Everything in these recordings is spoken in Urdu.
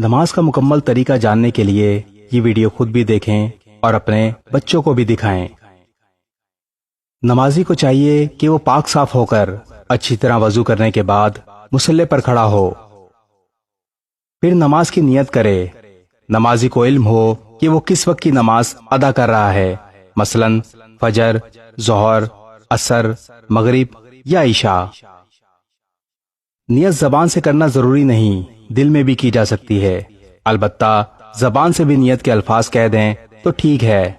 نماز کا مکمل طریقہ جاننے کے لیے یہ ویڈیو خود بھی دیکھیں اور اپنے بچوں کو بھی دکھائیں۔ نمازی کو چاہیے کہ وہ پاک صاف ہو کر اچھی طرح وضو کرنے کے بعد مصلی پر کھڑا ہو، پھر نماز کی نیت کرے۔ نمازی کو علم ہو کہ وہ کس وقت کی نماز ادا کر رہا ہے، مثلا فجر، ظہر، عصر، مغرب یا عشاء۔ نیت زبان سے کرنا ضروری نہیں، دل میں بھی کی جا سکتی ہے، البتہ زبان سے بھی نیت کے الفاظ کہہ دیں تو ٹھیک ہے۔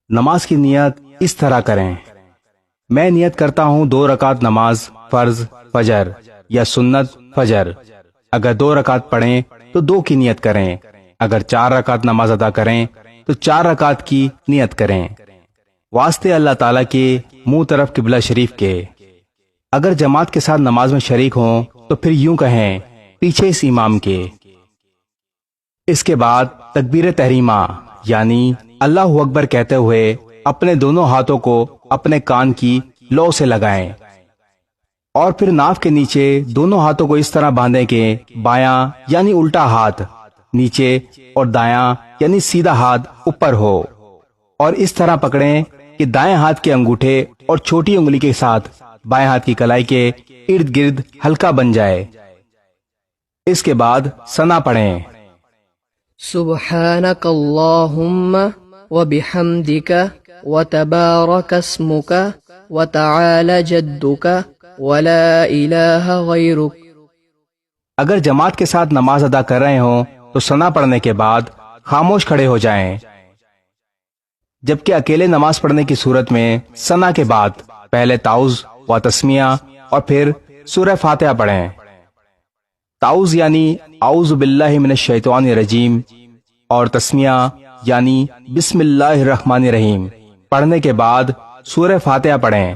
نماز کی نیت اس طرح کریں: میں نیت کرتا ہوں 2 رکعت نماز فرض فجر یا سنت فجر۔ اگر 2 رکعت پڑھیں تو 2 کی نیت کریں، اگر 4 رکعت نماز ادا کریں تو 4 رکعت کی نیت کریں، واسطے اللہ تعالیٰ کے منہ طرف قبلہ شریف کے۔ اگر جماعت کے ساتھ نماز میں شریک ہوں تو پھر یوں کہیں پیچھے اس امام کے۔ اس کے بعد تکبیر تحریمہ یعنی اللہ اکبر کہتے ہوئے اپنے دونوں ہاتھوں کو اپنے کان کی لو سے لگائیں اور پھر ناف کے نیچے دونوں ہاتھوں کو اس طرح باندھیں کہ بایاں یعنی الٹا ہاتھ نیچے اور دایاں یعنی سیدھا ہاتھ اوپر ہو، اور اس طرح پکڑیں کہ دائیں ہاتھ کے انگوٹھے اور چھوٹی انگلی کے ساتھ بائیں ہاتھ کی کلائی کے ارد گرد ہلکا بن جائے۔ اس کے بعد ثنا پڑھیں: سبحانک اللہم وبحمدک وتبارک اسمک وتعالی جدک ولا الہ غیرک۔ اگر جماعت کے ساتھ نماز ادا کر رہے ہوں تو ثنا پڑھنے کے بعد خاموش کھڑے ہو جائیں، جبکہ اکیلے نماز پڑھنے کی صورت میں ثنا کے بعد پہلے تعوذ و تسمیہ اور پھر سورہ فاتحہ پڑھیں۔ تعوذ یعنی اعوذ باللہ من الشیطان الرجیم اور تسمیہ یعنی بسم اللہ الرحمن الرحیم پڑھنے کے بعد سورہ فاتحہ پڑھیں۔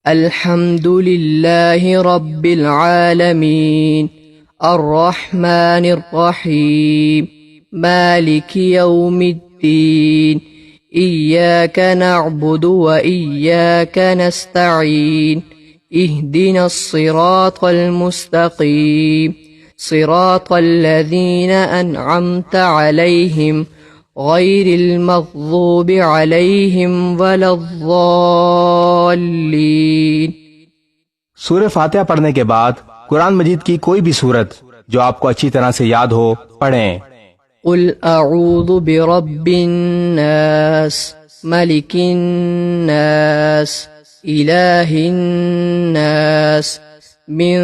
الحمد للہ رب العالمین الرحمن الرحیم مالک یوم الدین ایاک نعبد و ایاک نستعین اہدنا الصراط المستقیم صراط الذین انعمت علیہم غیر المغضوب علیہم ولا الضالین۔ سورہ فاتحہ پڑھنے کے بعد قرآن مجید کی کوئی بھی سورت جو آپ کو اچھی طرح سے یاد ہو پڑھیں۔ قل اعوذ برب الناس ملک الناس الہ الناس من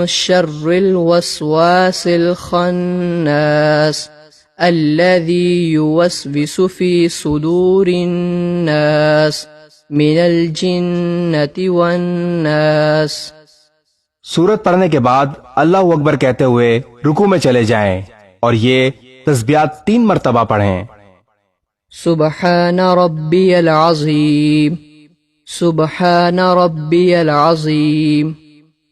شر الوسواس الخناس الذي يوسوس في صدور الناس من الجنة والناس۔ سورت پڑھنے کے بعد اللہ اکبر کہتے ہوئے رکوع میں چلے جائیں اور یہ تسبیحات 3 مرتبہ پڑھیں: سبحان ربی العظیم سبحان ربی العظیم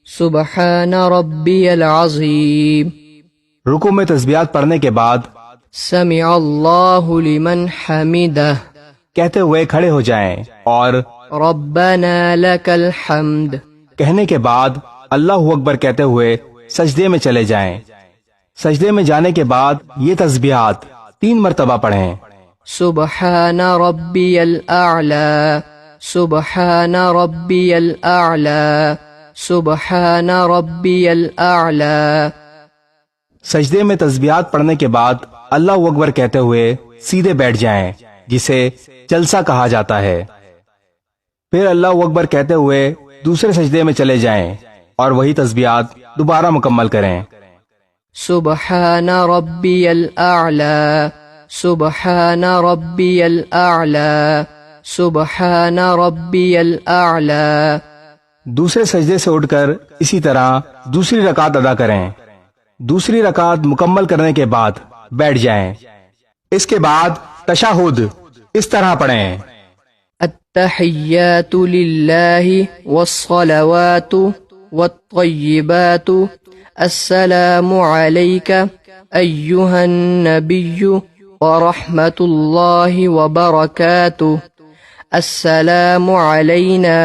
سبحان ربی العظیم۔ رکوع میں تسبیحات پڑھنے کے بعد سمع اللہ لمن حمدہ کہتے ہوئے کھڑے ہو جائیں اور ربنا لک الحمد کہنے کے بعد اللہ اکبر کہتے ہوئے سجدے میں چلے جائیں۔ سجدے میں جانے کے بعد یہ تسبیحات 3 مرتبہ پڑھیں: سبحان ربی الاعلی سبحان ربی الاعلی سبحان ربی الاعلی۔ سجدے میں تسبیحات پڑھنے کے بعد اللہ اکبر کہتے ہوئے سیدھے بیٹھ جائیں، جسے جلسہ کہا جاتا ہے۔ پھر اللہ اکبر کہتے ہوئے دوسرے سجدے میں چلے جائیں اور وہی تسبیحات دوبارہ مکمل کریں: سبحان ربی الاعلی سبحان ربی الاعلی سبحان ربی الاعلی۔ دوسرے سجدے سے اٹھ کر اسی طرح دوسری رکعت ادا کریں۔ دوسری رکعت مکمل کرنے کے بعد بیٹھ جائیں۔ اس کے بعد تشہد اس طرح پڑھیں: التحیات للہ والصلوات والطیبات السلام علیک ایہا النبی ورحمۃ اللہ وبرکاتہ السلام علینا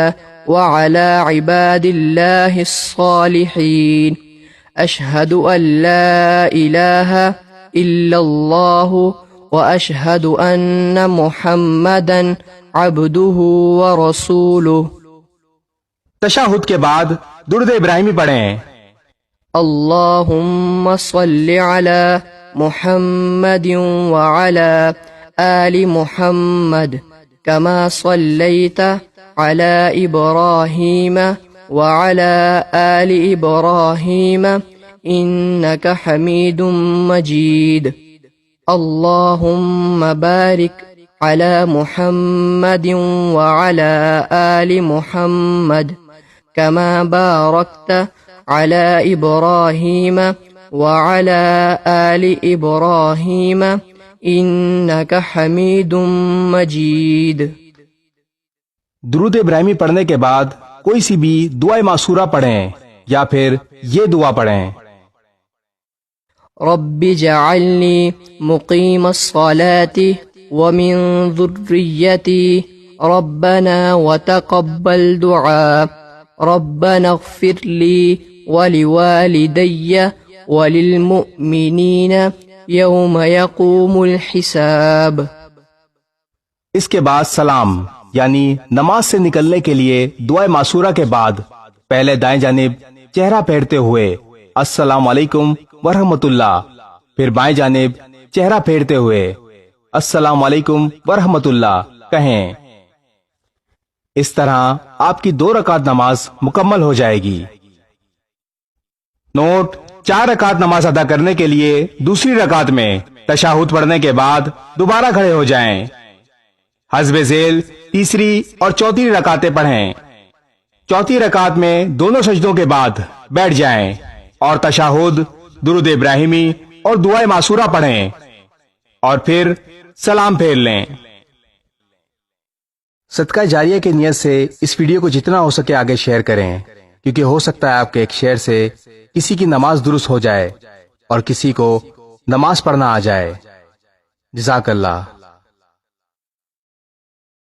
وعلى عباد الله الصالحين أشهد أن لا إله إلا الله وأشهد أن محمدا عبده ورسوله. تشہد کے بعد درود ابراہیمی پڑھیں. اللهم صل على محمد وعلى آل محمد كما صليت على إبراهيم وعلى آل إبراهيم إنك حميد مجيد. اللهم بارك على محمد وعلى آل محمد كما باركت على إبراهيم وعلى آل إبراهيم إنك حميد مجيد. درود ابراہیمی پڑھنے کے بعد کوئی سی بھی دعائے معصورہ پڑھیں یا پھر یہ دعا پڑھیں. رب اجعلني مقيم الصلاة ومن ذريتي ربنا وتقبل دعاء ربنا اغفر لي ولوالدي وللمؤمنين يوم يقوم الحساب. اس کے بعد سلام یعنی نماز سے نکلنے کے لیے دعائے معصورہ کے بعد پہلے دائیں جانب چہرہ پھیرتے ہوئے السلام علیکم ورحمۃ اللہ، پھر بائیں جانب چہرہ پھیرتے ہوئے السلام علیکم ورحمۃ اللہ کہیں. اس طرح آپ کی 2 رکعت نماز مکمل ہو جائے گی. نوٹ: 4 رکعت نماز ادا کرنے کے لیے دوسری رکعت میں تشہد پڑھنے کے بعد دوبارہ کھڑے ہو جائیں. حسب ذیل تیسری اور چوتھی رکعتیں پڑھیں. چوتھی رکعت میں دونوں سجدوں کے بعد بیٹھ جائیں اور تشہد، درود ابراہیمی اور دعائے معصورہ پڑھیں اور پھر سلام پھیر لیں. صدقہ جاریہ کی نیت سے اس ویڈیو کو جتنا ہو سکے آگے شیئر کریں، کیونکہ ہو سکتا ہے آپ کے ایک شیئر سے کسی کی نماز درست ہو جائے اور کسی کو نماز پڑھنا آ جائے. جزاک اللہ.